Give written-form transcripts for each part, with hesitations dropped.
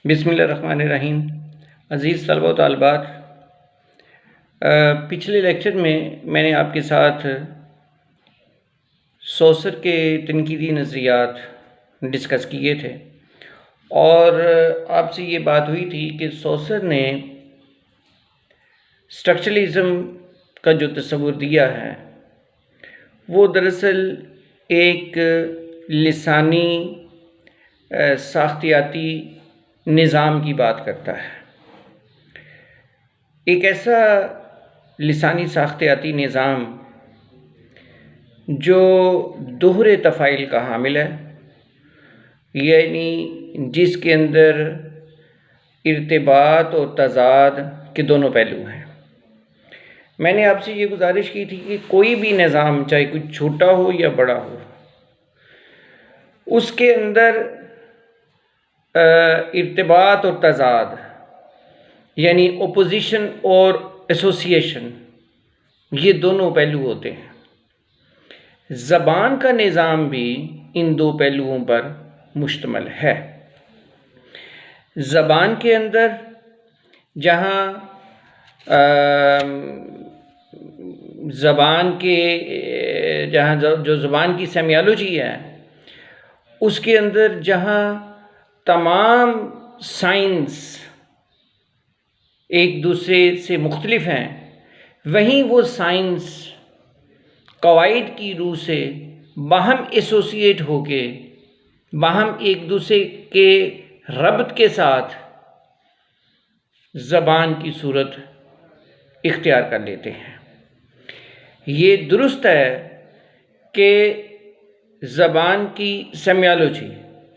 बिस्मिल्लाहिर्रहमानिर्रहीम। अज़ीज़ तलबा व तालिबात, पिछले लेक्चर में मैंने आपके साथ सॉसर के तनकीदी नज़रियात डिस्कस किए थे और आपसे ये बात हुई थी कि सॉसर ने स्ट्रक्चरलिज़म का जो तस्वुर दिया है वो दरअसल एक लिसानी साख्तियाती निज़ाम की बात करता है। एक ऐसा लिसानी साख्तियाती निज़ाम जो दोहरे तफ़ाइल का हामिल है, यानी जिसके अंदर इर्तिबात और तज़ाद के दोनों पहलू हैं। मैंने आपसे ये गुजारिश की थी कि कोई भी निज़ाम, चाहे कुछ छोटा हो या बड़ा हो, उसके अंदर इर्तिबात और तज़ाद यानी ओपोजिशन और एसोसिएशन, ये दोनों पहलू होते हैं। ज़बान का निज़ाम भी इन दो पहलुओं पर मुश्तमिल है। ज़बान के अंदर जहाँ जो ज़बान की सेमियोलॉजी है, उसके अंदर जहाँ तमाम साइंस एक दूसरे से मुख्तलिफ हैं, वहीं वो साइंस कवायद की रूह से बाहम एसोसिएट होके बाहम एक दूसरे के रब्त के साथ ज़बान की सूरत इख्तियार कर लेते हैं। ये दुरुस्त है कि ज़बान की सेमियोलॉजी,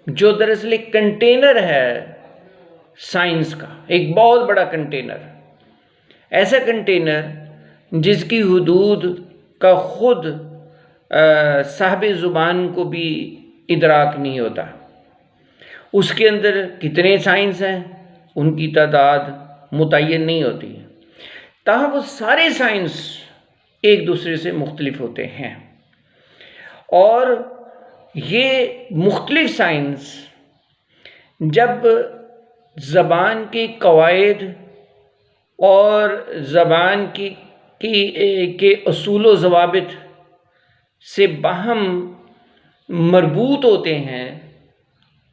जो दरअसल एक कंटेनर है साइंस का, एक बहुत बड़ा कंटेनर, ऐसा कंटेनर जिसकी हुदूद का खुद साहिब ज़ुबान को भी इदराक नहीं होता, उसके अंदर कितने साइंस हैं उनकी तादाद मुतय्यन नहीं होती, ताहम वो सारे साइंस एक दूसरे से मुख्तलिफ होते हैं और ये मुख्तलिफ साइंस जब ज़बान के कवायद और ज़बान के उसूल व ज़वाबित से बाहम मरबूत होते हैं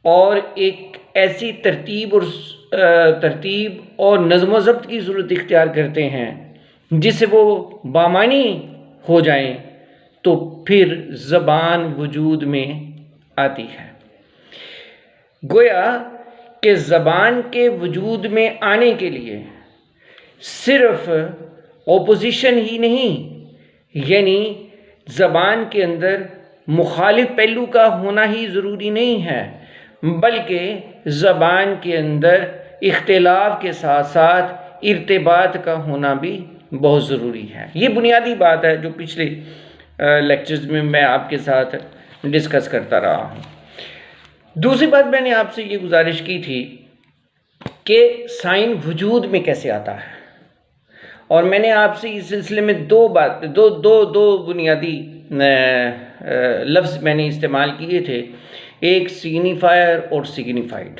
और एक ऐसी तरतीब और नज़्म व ज़ब्त की सूरत इख्तियार करते हैं जिससे वो बामानी हो जाएं, तो फिर ज़बान वजूद में आती है। गोया कि ज़बान के वजूद में आने के लिए सिर्फ ओपोजिशन ही नहीं, यानी ज़बान के अंदर मुखालिफ पहलू का होना ही ज़रूरी नहीं है, बल्कि ज़बान के अंदर इख्तिलाफ के साथ साथ इर्तिबात का होना भी बहुत ज़रूरी है। ये बुनियादी बात है जो पिछले लेक्चर्स में मैं आपके साथ डिस्कस करता रहा हूँ। दूसरी बात मैंने आपसे ये गुजारिश की थी कि साइन वजूद में कैसे आता है, और मैंने आपसे इस सिलसिले में दो बुनियादी लफ्ज़ मैंने इस्तेमाल किए थे, एक सिग्निफायर और सिग्निफाइड।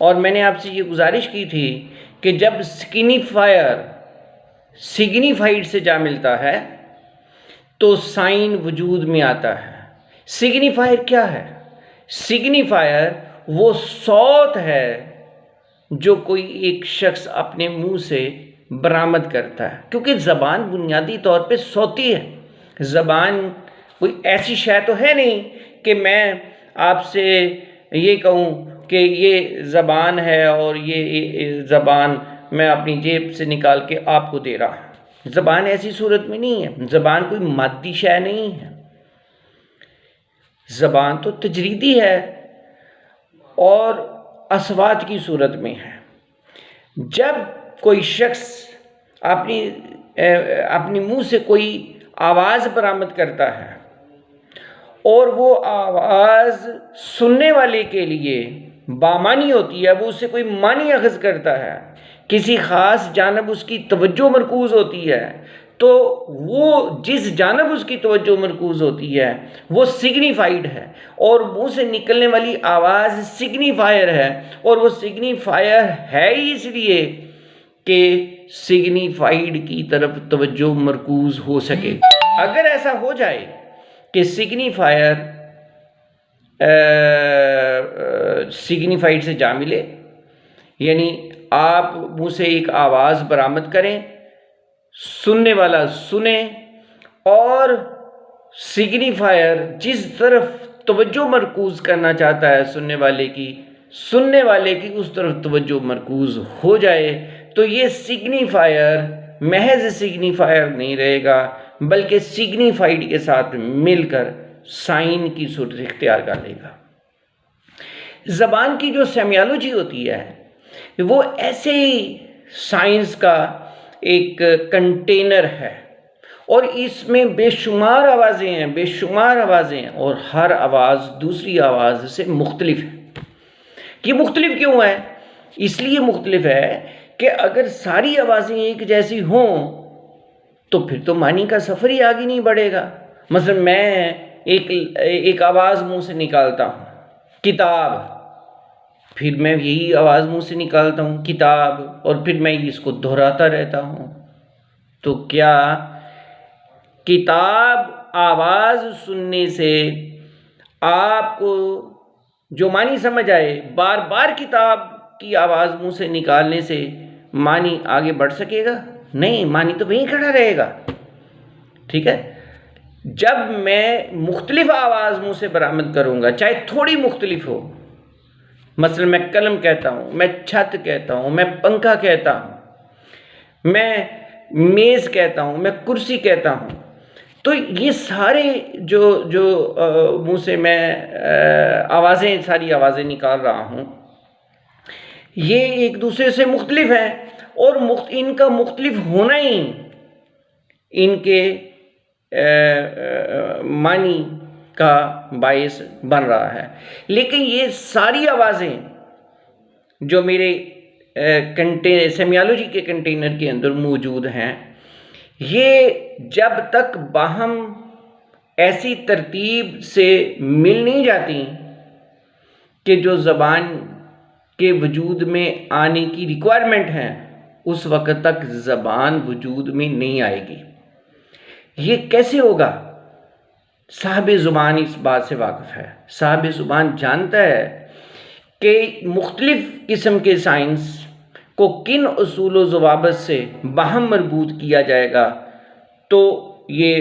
और मैंने आपसे ये गुजारिश की थी कि जब सिग्निफायर सिग्निफाइड से जा मिलता है तो साइन वजूद में आता है। सिग्निफायर क्या है? सिग्निफायर वो सौत है जो कोई एक शख्स अपने मुंह से बरामद करता है, क्योंकि ज़बान बुनियादी तौर पे सौती है। ज़बान कोई ऐसी शय तो है नहीं कि मैं आपसे ये कहूँ कि ये ज़बान है और ये ज़बान मैं अपनी जेब से निकाल के आपको दे रहा हूँ। ज़बान ऐसी सूरत में नहीं है। ज़बान कोई मादी शय नहीं है। ज़बान तो तजरीदी है और अस्वात की सूरत में है। जब कोई शख्स अपनी मुंह से कोई आवाज़ बरामद करता है और वो आवाज़ सुनने वाले के लिए बामानी होती है, वो उससे कोई मानी अखज़ करता है, किसी ख़ास जानब उसकी तवज्जो मरकूज़ होती है, तो वो जिस जानब उसकी तवज्जो मरकूज़ होती है वो सिग्निफाइड है, और मुंह से निकलने वाली आवाज़ सिग्निफायर है, और वो सिग्निफायर है ही इसलिए कि सिग्निफाइड की तरफ तवज्जो मरकूज़ हो सके। अगर ऐसा हो जाए कि सिग्निफायर सिग्निफाइड से जा मिले, यानी आप मुंह से एक आवाज़ बरामद करें, सुनने वाला सुने, और सिग्निफायर जिस तरफ तवज्जो मरकूज़ करना चाहता है सुनने वाले की उस तरफ तवज्जो मरकूज़ हो जाए, तो ये सिग्निफायर महज सिग्निफायर नहीं रहेगा, बल्कि सिग्निफाइड के साथ मिलकर साइन की सूरत इख्तियार कर लेगा। ज़बान की जो सेमियोलॉजी होती है वो ऐसे ही साइंस का एक कंटेनर है, और इसमें बेशुमार आवाज़ें हैं, और हर आवाज़ दूसरी आवाज़ से मुख्तलिफ है। ये मुख्तलिफ क्यों है? इसलिए मुख्तलिफ है कि अगर सारी आवाज़ें एक जैसी हों तो फिर तो मानी का सफ़र ही आगे नहीं बढ़ेगा। मसलन मैं एक आवाज़ मुंह से निकालता हूँ किताब, फिर मैं यही आवाज़ मुंह से निकालता हूँ किताब, और फिर मैं इसको दोहराता रहता हूँ, तो क्या किताब आवाज़ सुनने से आपको जो मानी समझ आए, बार बार किताब की आवाज़ मुंह से निकालने से मानी आगे बढ़ सकेगा? नहीं, मानी तो वहीं खड़ा रहेगा। ठीक है, जब मैं मुख्तलिफ आवाज़ मुंह से बरामद करूँगा, चाहे थोड़ी मुख्तलिफ हो, मसलन मैं कलम कहता हूँ, मैं छत कहता हूँ, मैं पंखा कहता हूँ, मैं मेज़ कहता हूँ, मैं कुर्सी कहता हूँ, तो ये सारे जो मुंह से मैं सारी आवाज़ें निकाल रहा हूँ, ये एक दूसरे से मुख्तलिफ हैं, और इनका मुख्तलिफ होना ही इनके मानी का बायस बन रहा है। लेकिन ये सारी आवाज़ें जो मेरे सेमियोलॉजी के कंटेनर के अंदर मौजूद हैं, ये जब तक बाहम ऐसी तरतीब से मिल नहीं जाती कि जो ज़बान के वजूद में आने की रिक्वायरमेंट है, उस वक़्त तक ज़बान वजूद में नहीं आएगी। ये कैसे होगा? साहिब ज़ुबान इस बात से वाकिफ़ है। साहिब ज़ुबान जानता है कि मुख्तलिफ़ किस्म के साइंस को किन उसूल व ज़वाबित से बाहम मरबूत किया जाएगा, तो ये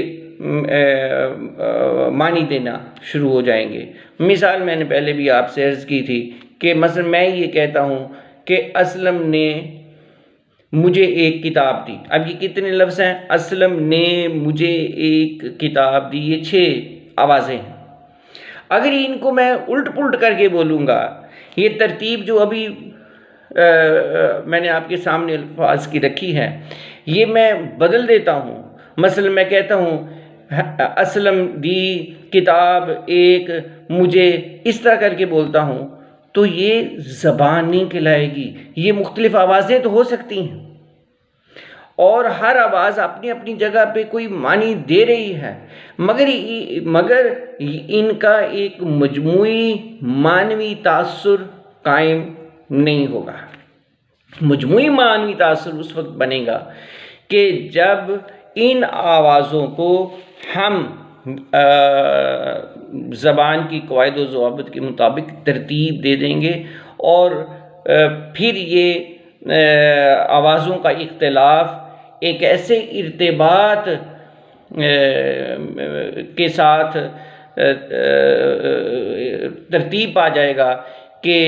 मानी देना शुरू हो जाएंगे। मिसाल मैंने पहले भी आपसे अर्ज़ की थी कि मसलन मैं ये कहता हूँ कि असलम ने मुझे एक किताब दी। अब ये कितने लफ्ज़ हैं? असलम ने मुझे एक किताब दी, ये 6 आवाज़ें हैं। अगर इनको मैं उल्ट पुल्ट करके बोलूँगा, ये तरतीब जो अभी मैंने आपके सामने अल्फाज की रखी है, ये मैं बदल देता हूँ। मसलन मैं कहता हूँ असलम दी किताब एक मुझे, इस तरह करके बोलता हूँ, तो ये ज़बान नहीं कहलाएगी। ये मुख्तलिफ आवाज़ें तो हो सकती हैं, और हर आवाज़ अपनी अपनी जगह पे कोई मानी दे रही है, मगर इनका एक मजमूई मानवी तासुर कायम नहीं होगा। मजमूई मानवी तासुर उस वक्त बनेगा कि जब इन आवाज़ों को हम ज़बान की क़वाइद व ज़वाबित के मुताबिक तरतीब दे देंगे, और फिर ये आवाज़ों का इख्तिलाफ एक ऐसे इर्तिबात के साथ तरतीब आ जाएगा कि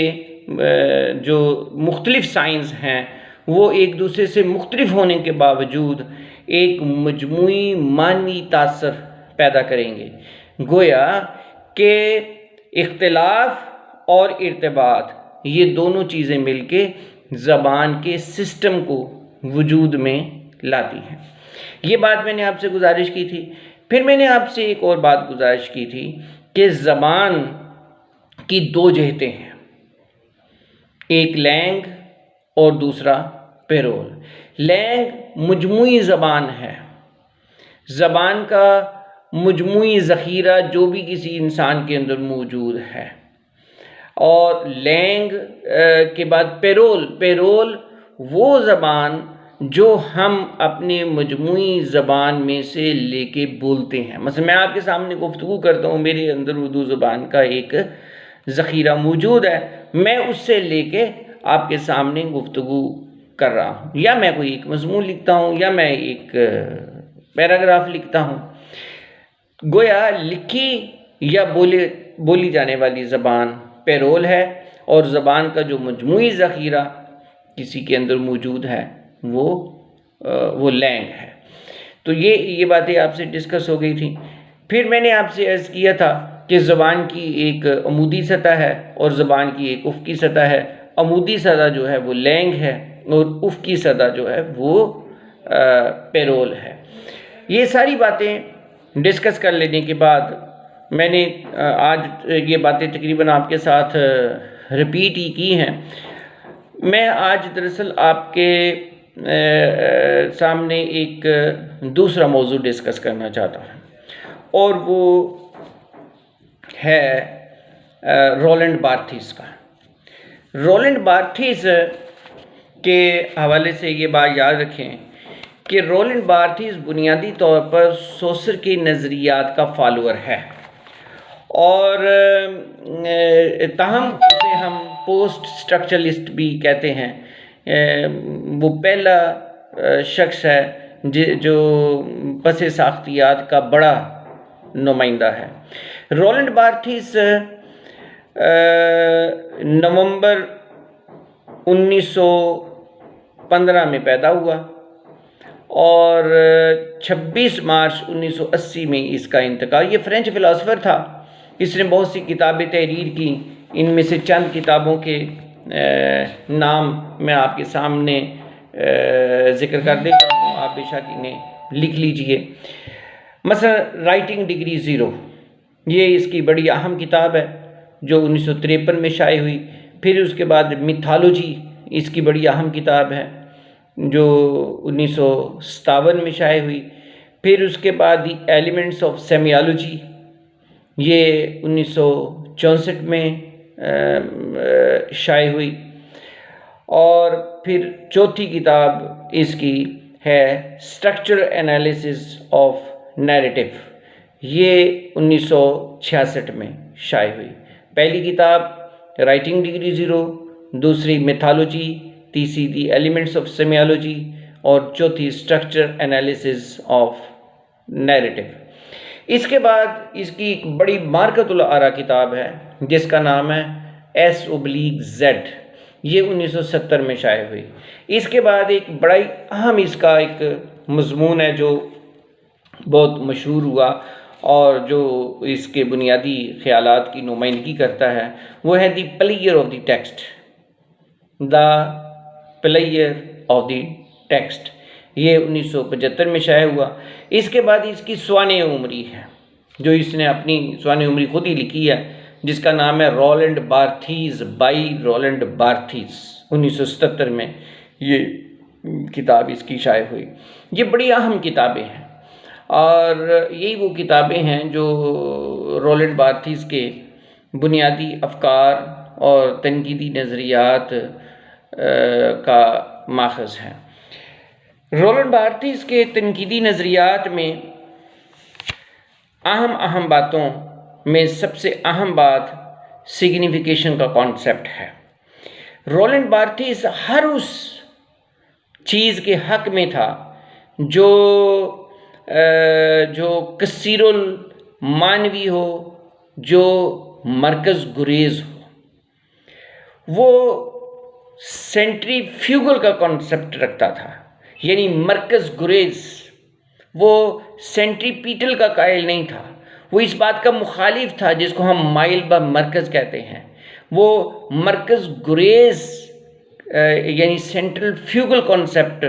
जो मुख्तलिफ साइंस हैं वो एक दूसरे से मुख्तलिफ होने के बावजूद एक मजमूई मानी तासर पैदा करेंगे। गोया कि इख्तिलाफ और इर्तिबात, ये दोनों चीज़ें मिलके ज़बान के सिस्टम को वजूद में लाती हैं। ये बात मैंने आपसे गुजारिश की थी। फिर मैंने आपसे एक और बात गुजारिश की थी कि ज़बान की 2 जहतें हैं, एक लैंग और दूसरा पेरोल। लैंग मजमूई ज़बान है, ज़बान का मजमूई ज़ख़ीरा जो भी किसी इंसान के अंदर मौजूद है। और लैंग के बाद पेरोल वो ज़बान जो हम अपने मजमूई ज़बान में से लेके बोलते हैं। मतलब मैं आपके सामने गुफ्तगू करता हूँ, मेरे अंदर उर्दू ज़बान का एक ज़ख़ीरा मौजूद है, मैं उससे लेके आपके सामने गुफ्तगू कर रहा हूँ, या मैं कोई एक मज़मून लिखता हूँ, या मैं एक पैराग्राफ लिखता हूँ। गोया लिखी या बोली जाने वाली ज़बान पेरोल है, और ज़बान का जो मजमूई ज़ख़ीरा किसी के अंदर मौजूद है वो लैंग है। तो ये बातें आपसे डिस्कस हो गई थी। फिर मैंने आपसे अर्ज़ किया था कि ज़बान की एक अमूदी सतह है और ज़बान की एक उफ़क़ी सतह है। अमूदी सतह जो है वो लैंग है और उफ़क़ी सतह जो है वो पेरोल है। ये सारी बातें डिस्कस कर लेने के बाद मैंने आज ये बातें तकरीबन आपके साथ रिपीट ही की हैं। मैं आज दरअसल आपके सामने एक दूसरा मौजू डिस्कस करना चाहता हूँ, और वो है रोलैंड बार्थेस का। रोलैंड बार्थेस के हवाले से ये बात याद रखें कि रोलैंड बार्थेस बुनियादी तौर पर सोसर के नज़रियात का फॉलोअर है, और ताहम उसे हम पोस्ट स्ट्रक्चरलिस्ट भी कहते हैं। वो पहला शख्स है जो पस साख्तियात का बड़ा नुमाइंदा है। रोलैंड बार्थेस नवंबर 1915 में पैदा हुआ और 26 मार्च 1980 में इसका इंतकाल। ये फ्रेंच फ़िलासफ़र था। इसने बहुत सी किताबें तहरीर की। इनमें से चंद किताबों के नाम मैं आपके सामने ज़िक्र कर देता हूँ, आप बेशक इन्हें लिख लीजिए। मसलन राइटिंग डिग्री ज़ीरो, ये इसकी बड़ी अहम किताब है जो 1953 में शाये हुई। फिर उसके बाद मिथोलॉजी इसकी बड़ी अहम किताब है जो 1957 में शाये हुई। फिर उसके बाद दी एलिमेंट्स ऑफ सेमियोलॉजी, ये 1964 में शाये हुई। और फिर चौथी किताब इसकी है स्ट्रक्चरल एनालिसिस ऑफ नैरेटिव, ये 1966 में शाये हुई। पहली किताब राइटिंग डिग्री ज़ीरो, दूसरी मिथोलॉजी, तीसरी दी एलिमेंट्स ऑफ सेमियोलॉजी और चौथी स्ट्रक्चर एनालिसिस ऑफ नैरेटिव। इसके बाद इसकी एक बड़ी मार्कतुल आरा किताब है जिसका नाम है S/Z, ये 1970 में शाये हुई। इसके बाद एक बड़ा ही अहम इसका एक मज़मून है जो बहुत मशहूर हुआ और जो इसके बुनियादी ख़यालात की नुमाइंदगी करता है, वो है the player of the text, the player of the text, ये 1975 में शाये हुआ। इसके बाद इसकी स्वाने उमरी है जो इसने अपनी स्वाने उमरी खुद ही लिखी है, जिसका नाम है रोलैंड बार्थेस बाई रोलैंड बार्थेस। 1977 में ये किताब इसकी शाये हुई। ये बड़ी अहम किताबें हैं और यही वो किताबें हैं जो रोलैंड बार्थेस के बुनियादी अफकार और तनकीदी नज़रियात का माखज़ है। रोलैंड बार्थेस के तनकीदी नज़रियात में अहम बातों में सबसे अहम बात सिग्निफिकेशन का कॉन्सेप्ट है। रोलैंड बार्थेस हर उस चीज़ के हक में था जो कसीरुल मानवी हो, जो मरकज़ गुरेज हो। वो सेंट्रीफ्यूगल का कॉन्सेप्ट रखता था, यानी मरकज़ गुरेज। वो सेंट्रीपीटल का कायल नहीं था। वो इस बात का मुखालिफ था जिसको हम माइल ब मरकज़ कहते हैं। वो मरकज़ गुरेज यानी सेंट्रल फ्यूगल कॉन्सेप्ट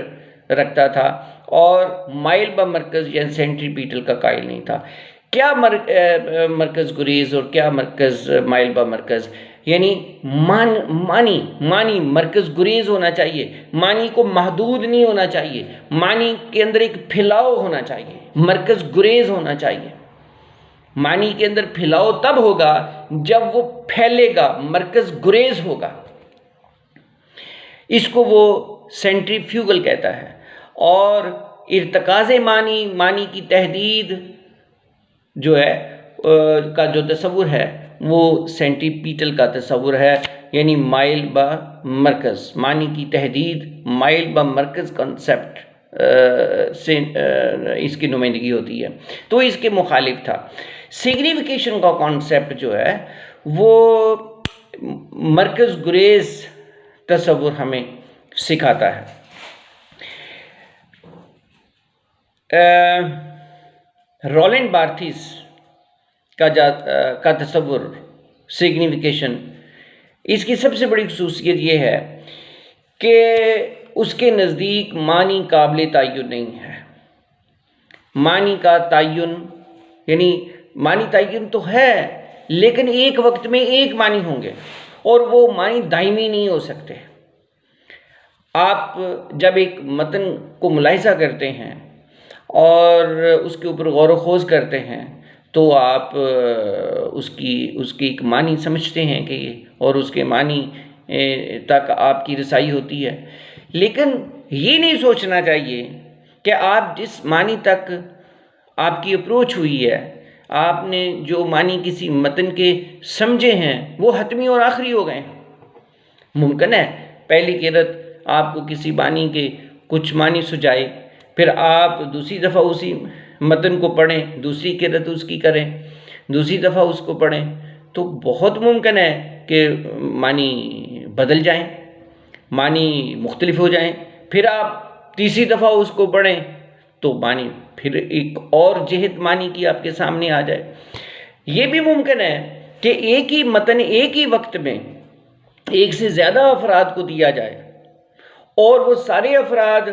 रखता था और माइल ब मरकज़ या सेंट्रीपीटल का कायल नहीं था। क्या मरकज़ गुरेज और क्या मरकज़ माइल ब मरकज़, यानी मानी मरकज़ गुरेज होना चाहिए, मानी को महदूद नहीं होना चाहिए, मानी के अंदर एक फैलाव होना चाहिए, मरकज़ गुरेज होना चाहिए। मानी के अंदर फैलाव तब होगा जब वो फैलेगा, मरकज़ गुरेज होगा। इसको वो सेंट्रीफ्यूगल कहता है। और इर्तकाज़ मानी की तहदीद जो है का जो तस्वुर है वो सेंट्रीपीटल का तस्वुर है, यानी माइल ब मरकज़, मानी की तहदीद माइल ब मरकज़ कॉन्सेप्ट से इसकी नुमाइंदगी होती है। तो इसके मुखालिफ था। सिग्निफिकेशन का कॉन्सेप्ट जो है वो मरकज़ गुरेज तस्वुर हमें सिखाता है। रोलैंड बार्थेस का तस्वुर सिग्निफिकेशन, इसकी सबसे बड़ी ख़ुसूसियत ये है कि उसके नज़दीक मानी काबिल तय्युन नहीं है। मानी का तय्युन यानी मानी तय्युन तो है, लेकिन एक वक्त में एक मानी होंगे और वो मानी दायमी नहीं हो सकते। आप जब एक मतन को मुलाहिज़ा करते हैं और उसके ऊपर गौर व खोज करते हैं तो आप उसकी एक मानी समझते हैं कि और उसके मानी तक आपकी रसाई होती है। लेकिन ये नहीं सोचना चाहिए कि आप जिस मानी तक आपकी अप्रोच हुई है, आपने जो मानी किसी मतन के समझे हैं वो हतमी और आखिरी हो गए। मुमकिन है पहली क़िरत आपको किसी बानी के कुछ मानी सुझाए, फिर आप दूसरी दफ़ा उसी मतन को पढ़ें, दूसरी क़िरत उसकी करें, दूसरी दफ़ा उसको पढ़ें, तो बहुत मुमकिन है कि मानी बदल जाएं, मानी मुख्तलिफ हो जाएं। फिर आप तीसरी दफ़ा उसको पढ़ें तो मानी फिर एक और जहत मानी की आपके सामने आ जाए। ये भी मुमकिन है कि एक ही मतन एक ही वक्त में एक से ज़्यादा अफराद को दिया जाए और वो सारे अफराद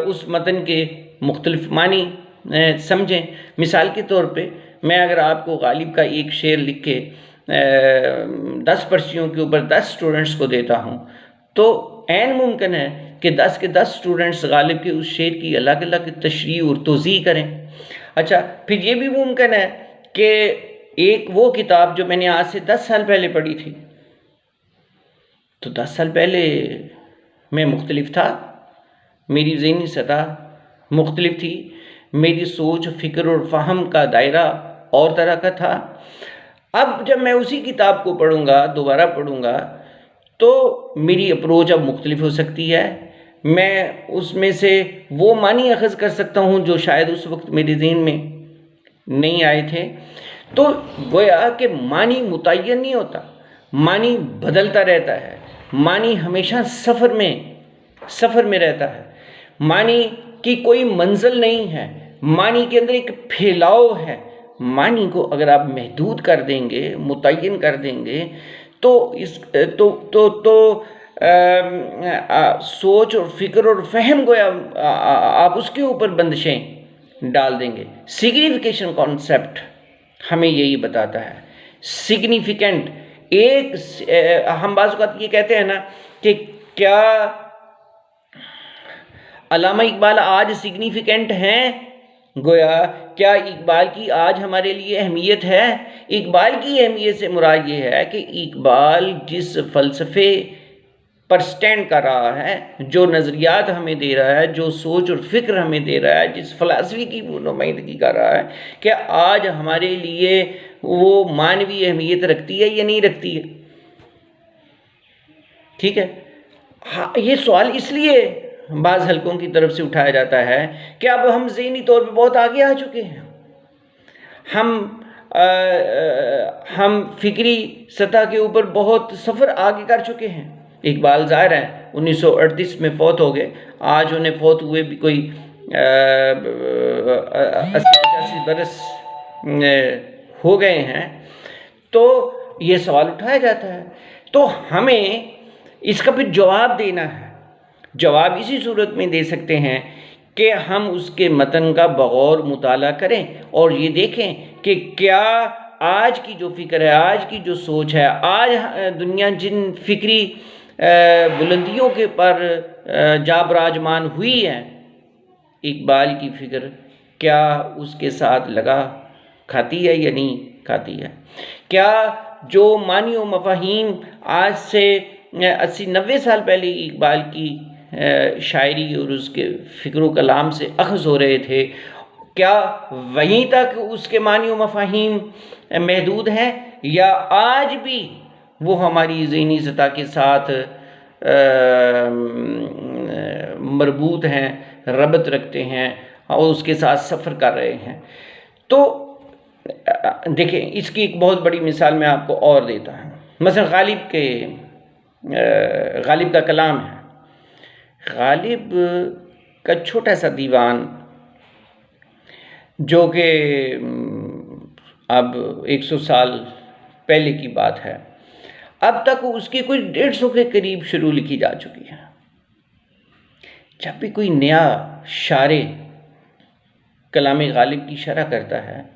उस मतन के मुख्तलिफ मानी समझें। मिसाल के तौर पे मैं अगर आपको गालिब का एक शेर लिख के 10 पर्चियों के ऊपर 10 स्टूडेंट्स को देता हूँ तो ऐन मुमकिन है कि 10 के 10 स्टूडेंट्स गालिब के उस शेर की अलग अलग तशरीह और तौज़ीह करें। अच्छा, फिर ये भी मुमकिन है कि एक वो किताब जो मैंने आज से 10 साल पहले पढ़ी थी, तो 10 साल पहले मैं मुख्तलिफ था, मेरी ज़हनी सतह मुख्तलिफ थी, मेरी सोच फ़िक्र और फ़हम का दायरा और तरह का था। अब जब मैं उसी किताब को पढ़ूँगा, दोबारा पढ़ूँगा, तो मेरी अप्रोच अब मुख्तलिफ हो सकती है। मैं उसमें से वो मानी अख़ज़ कर सकता हूँ जो शायद उस वक्त मेरे ज़हन में नहीं आए थे। तो गोया कि मानी मुतय्यन नहीं होता, मानी बदलता रहता है, मानी हमेशा सफ़र में रहता है, मानी की कोई मंजिल नहीं है, मानी के अंदर एक फैलाव है। मानी को अगर आप महदूद कर देंगे, मुतय्यन कर देंगे तो सोच और फ़िक्र और फ़हम गोया आप उसके ऊपर बंदिशें डाल देंगे। सिग्निफिकेशन कॉन्सेप्ट हमें यही बताता है। सिग्निफिकेंट हम बाज़ औक़ात ये कहते हैं ना कि क्या अल्लामा इकबाल आज सिग्निफिकेंट हैं? गोया क्या इकबाल की आज हमारे लिए अहमियत है? इकबाल की अहमियत से मुराद ये है कि इकबाल जिस फ़लसफ़े पर स्टैंड कर रहा है, जो नज़रियात हमें दे रहा है, जो सोच और फ़िक्र हमें दे रहा है, जिस फ़लसफ़े की वो नुमाइंदगी कर रहा है, क्या आज हमारे लिए वो मानवी अहमियत रखती है या नहीं रखती है? ठीक है, हाँ, ये सवाल इसलिए बाज़ हलकों की तरफ से उठाया जाता है कि अब हम ज़हनी तौर पे बहुत आगे आ चुके हैं, हम फ़िक्री सतह के ऊपर बहुत सफ़र आगे कर चुके हैं। इकबाल ज़ाहिर है 1938 में फ़ौत हो गए, आज उन्हें फ़ौत हुए भी कोई 80-85 बरस हो गए हैं। तो ये सवाल उठाया जाता है, तो हमें इसका फिर जवाब देना है। जवाब इसी सूरत में दे सकते हैं कि हम उसके मतन का बगौर मुताला करें और ये देखें कि क्या आज की जो फ़िक्र है, आज की जो सोच है, आज दुनिया जिन फ़िक्री बुलंदियों के पर जा बराजमान हुई है, इकबाल की फ़िक्र क्या उसके साथ लगा खाती है या नहीं खाती है? क्या जो मानी व मफ़ाहीम आज से 80-90 साल पहले इकबाल की शायरी और उसके फ़िक्र व कलाम से अख़ज़ हो रहे थे, क्या वहीं तक उसके मानी व मफ़ाहीम महदूद हैं, या आज भी वो हमारी ज़हनी सतह के साथ मरबूत हैं, रबत रखते हैं और उसके साथ सफ़र कर रहे हैं? तो देखिए, इसकी एक बहुत बड़ी मिसाल मैं आपको और देता हूँ। मसलन गालिब का कलाम है। गालिब का छोटा सा दीवान, जो कि अब 100 साल पहले की बात है, अब तक उसकी कोई 150 के करीब शुरू लिखी जा चुकी है। जब भी कोई नया शारे कलाम गालिब की शरह करता है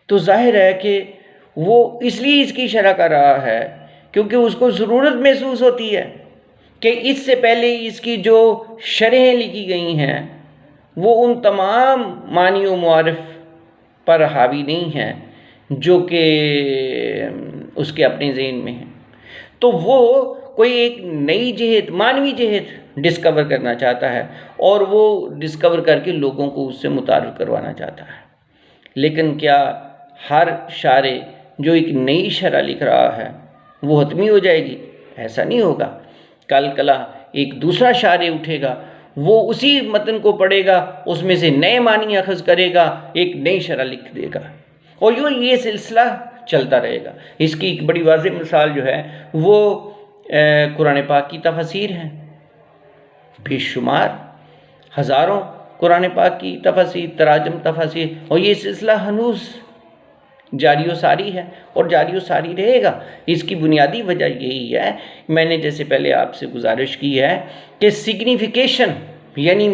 तो जाहिर है कि वो इसलिए इसकी शरह कर रहा है क्योंकि उसको ज़रूरत महसूस होती है कि इससे पहले इसकी जो शरहें लिखी गई हैं वो उन तमाम मानी व मुआरिफ पर हावी नहीं हैं जो कि उसके अपने ज़हन में हैं। तो वो कोई एक नई जहत, मानवी जहत डिस्कवर करना चाहता है और वो डिस्कवर करके लोगों को उससे मुतारिफ करवाना चाहता है। लेकिन क्या हर शारे जो एक नई शरह लिख रहा है वो हतमी हो जाएगी? ऐसा नहीं होगा। कल कला एक दूसरा शारे उठेगा, वो उसी मतन को पढ़ेगा, उसमें से नए मानी अखज़ करेगा, एक नई शरह लिख देगा और यूँ ये सिलसिला चलता रहेगा। इसकी एक बड़ी वाज़ेह मिसाल जो है वो कुरान पाक की तफसीर है। बेशुमार हज़ारों कुरान पाक की तफसीर, तराजम तफसीर, और ये सिलसिला हनूस जारी व सारी है और जारी व सारी रहेगा। इसकी बुनियादी वजह यही है, मैंने जैसे पहले आपसे गुजारिश की है कि सिग्निफिकेशन यानी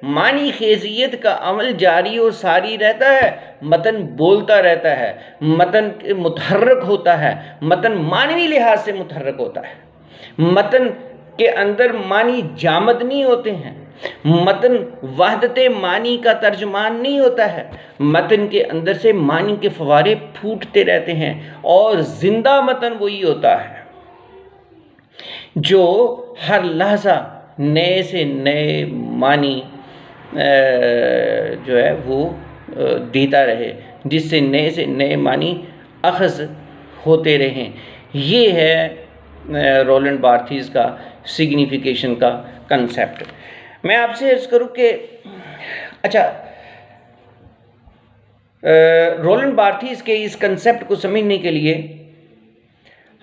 मानी खेजियत का अमल जारी और सारी रहता है। मतन बोलता रहता है, मतन मुतहर्रक होता है, मतन मानवी लिहाज से मुतहर्रक होता है। मतन के अंदर मानी जामद नहीं होते हैं, मतन वहदते मानी का तर्जमान नहीं होता है। मतन के अंदर से मानी के फवारे फूटते रहते हैं और जिंदा मतन वही होता है जो हर लहजा नए से नए मानी जो है वो देता रहे, जिससे नए से नए मानी अखज़ होते रहें। ये है रोलैंड बार्थीस का सिग्निफिकेशन का कंसेप्ट। मैं आपसे अर्ज़ करूँ कि अच्छा, रोलैंड बार्थीस के इस कंसेप्ट को समझने के लिए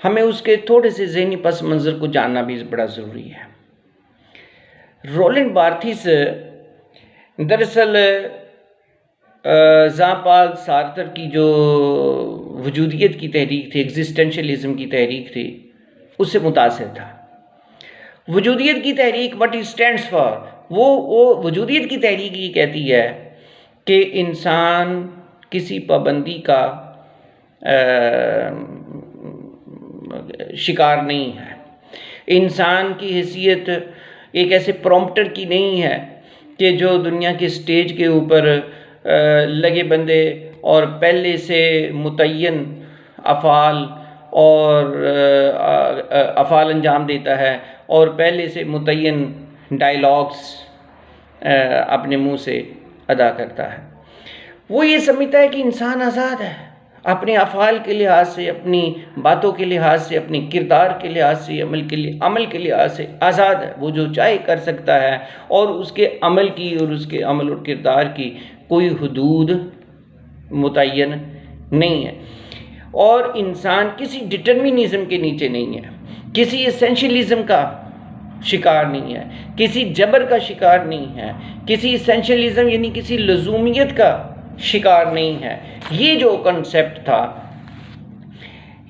हमें उसके थोड़े से ज़हनी पस मंज़र को जानना भी बड़ा ज़रूरी है। रोलैंड बार्थीस दरअसल ज़ां पॉल सार्तर की जो वजूदियत की तहरीक थी, एग्जिस्टेंशलिज्म की तहरीक थी, उससे मुतासिर था। वजूदियत की तहरीक, व्हाट इट स्टैंड्स फॉर, वो वजूदियत की तहरीक ये कहती है कि इंसान किसी पाबंदी का शिकार नहीं है। इंसान की हैसियत एक ऐसे प्रॉम्प्टर की नहीं है कि जो दुनिया के स्टेज के ऊपर लगे बंदे और पहले से मुतय्यन अफ़ाल और अफ़ाल अंजाम देता है और पहले से मुतय्यन डायलॉग्स अपने मुंह से अदा करता है। वो ये समझता है कि इंसान आज़ाद है, अपने अफ़ाल के लिहाज से, अपनी बातों के लिहाज से, अपने किरदार के लिहाज से, अमल के लिहाज से आज़ाद है। वो जो चाहे कर सकता है और उसके अमल की और उसके अमल और किरदार की कोई हुदूद मुतय्यन नहीं है। और इंसान किसी डिटर्मिनिज़म के नीचे नहीं है, किसी एसेंशियलिज़म का शिकार नहीं है, किसी जबर का शिकार नहीं है, किसी एसेंशियलिज़म यानी किसी लज़ूमियत का शिकार नहीं है। ये जो कंसेप्ट था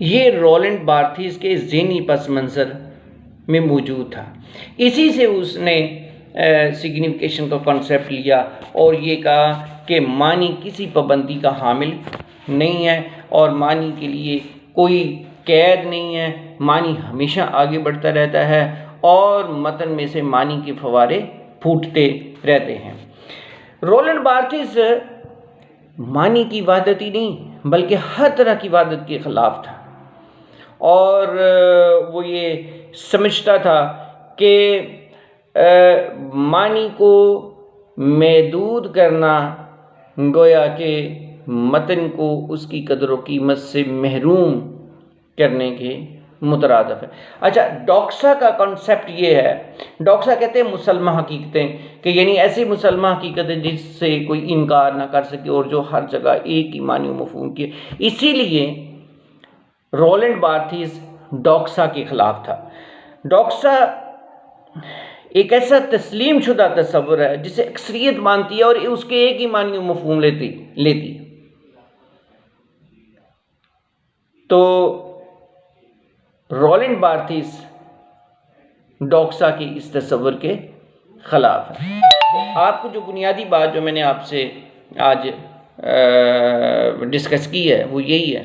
ये रोलैंड बार्थीस के ज़हनी पस मंज़र में मौजूद था। इसी से उसने सिग्निफिकेशन का कंसेप्ट लिया और ये कहा कि मानी किसी पाबंदी का हामिल नहीं है और मानी के लिए कोई कैद नहीं है। मानी हमेशा आगे बढ़ता रहता है और मतन में से मानी के फवारे फूटते रहते हैं। रोलैंड बार्थेस मानी की वहदत ही नहीं बल्कि हर तरह की वहदत के ख़िलाफ़ था और वो ये समझता था कि मानी को महदूद करना गोया कि मतन को उसकी कदर व कीमत से महरूम करने के मुतरादिफ है। अच्छा, डोक्सा का कॉन्सेप्ट ये है, डोक्सा कहते हैं मुसलमा हकीकतें, कि यानी ऐसी मुसलमा हकीकतें जिससे कोई इनकार ना कर सके और जो हर जगह एक ही मानी मफहूम की। इसीलिए रोलैंड बार्थेस डोक्सा के ख़िलाफ़ था। डोक्सा एक ऐसा तस्लीम शुदा तस्वुर है जिसे अक्सरियत मानती है और उसके एक ही मानी मफहूम लेती। तो रोलैंड बार्थेस डोक्सा के इस तस्वुर के ख़िलाफ़ है। आपको जो बुनियादी बात जो मैंने आपसे आज डिस्कस की है वो यही है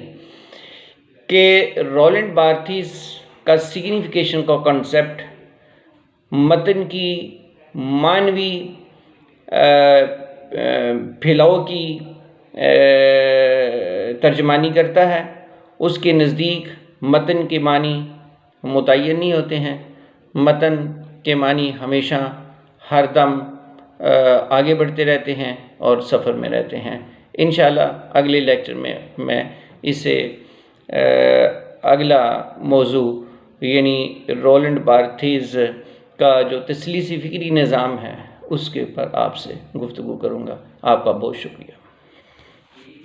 कि रोलैंड बार्थेस का सिग्निफिकेशन का कॉन्सेप्ट मतन की मानवी फैलाव की तर्जमानी करता है। उसके नज़दीक मतन के मानी मुतय्यन नहीं होते हैं, मतन के मानी हमेशा हरदम आगे बढ़ते रहते हैं और सफ़र में रहते हैं। इंशाअल्लाह अगले लेक्चर में मैं इसे अगला मौजू यानी रोलैंड बार्थेस का जो तसलीसी फ़िक्री निज़ाम है उसके ऊपर आपसे गुफ्तगू करूँगा। आपका बहुत शुक्रिया।